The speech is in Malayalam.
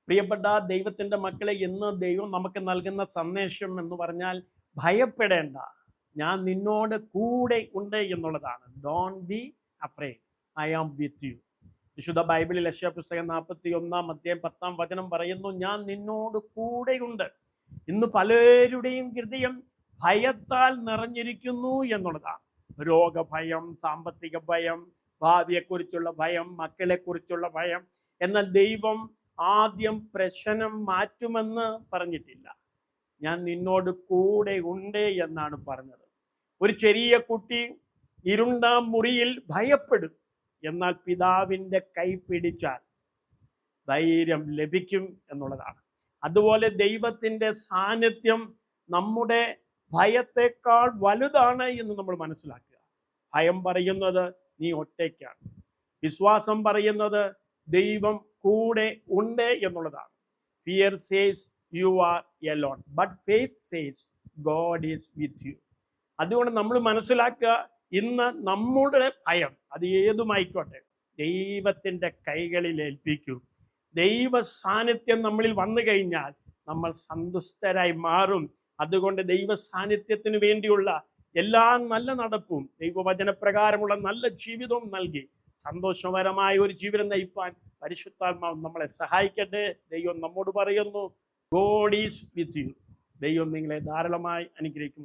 പ്രിയപ്പെട്ട ദൈവത്തിൻ്റെ മക്കളെ, ഇന്ന് ദൈവം നമുക്ക് നൽകുന്ന സന്ദേശം എന്ന് പറഞ്ഞാൽ ഭയപ്പെടേണ്ട, ഞാൻ നിന്നോട് കൂടെ ഉണ്ട് എന്നുള്ളതാണ്. Don't be afraid, I am with you. വിശുദ്ധ ബൈബിളിൽ യെശയ്യാ പുസ്തകം 41:10 പറയുന്നു, ഞാൻ നിന്നോട് കൂടെയുണ്ട്. ഇന്ന് പലരുടെയും ഹൃദയം ഭയത്താൽ നിറഞ്ഞിരിക്കുന്നു എന്നുള്ളതാണ്. രോഗഭയം, സാമ്പത്തിക ഭയം, ഭാവിയെക്കുറിച്ചുള്ള ഭയം, മക്കളെക്കുറിച്ചുള്ള ഭയം. എന്നാൽ ദൈവം ആദ്യം പ്രശ്നം മാറ്റുമെന്ന് പറഞ്ഞിട്ടില്ല, ഞാൻ നിന്നോട് കൂടെ ഉണ്ട് എന്നാണ് പറഞ്ഞത്. ഒരു ചെറിയ കുട്ടി ഇരുണ്ട മുറിയിൽ ഭയപ്പെടും, എന്നാൽ പിതാവിൻ്റെ കൈ പിടിച്ചാൽ ധൈര്യം ലഭിക്കും എന്നുള്ളതാണ്. അതുപോലെ ദൈവത്തിൻ്റെ സാന്നിധ്യം നമ്മുടെ ഭയത്തെക്കാൾ വലുതാണ് എന്ന് നമ്മൾ മനസ്സിലാക്കുക. ഭയം പറയുന്നത് നീ ഒറ്റയ്ക്കാണ്, വിശ്വാസം പറയുന്നത് ദൈവം കൂടെ ഉണ്ട് എന്നുള്ളതാണ്. Fear says you are Elon, but faith says God is with you. അതുകൊണ്ട് നമ്മൾ മനസ്സിലാക്കുക, ഇന്ന് നമ്മുടെ ഭയം അത് ഏതുമായിക്കോട്ടെ ദൈവത്തിൻ്റെ കൈകളിൽ ഏൽപ്പിക്കൂ. ദൈവ സാന്നിധ്യം നമ്മളിൽ വന്നു കഴിഞ്ഞാൽ നമ്മൾ സന്തുഷ്ടരായി മാറും. അതുകൊണ്ട് ദൈവ സാന്നിധ്യത്തിന് വേണ്ടിയുള്ള എല്ലാ നല്ല നടപ്പും, ദൈവവചനപ്രകാരമുള്ള നല്ല ജീവിതവും നൽകി സന്തോഷകരമായ ഒരു ജീവിതം നയിപ്പാൻ പരിശുദ്ധാത്മാവ് നമ്മളെ സഹായിക്കട്ടെ. ദൈവം നമ്മോട് പറയുന്നു, ഗോഡ് ഈസ് വിത്ത് യു. ദൈവം നിങ്ങളെ ധാരാളമായി അനുഗ്രഹിക്കും.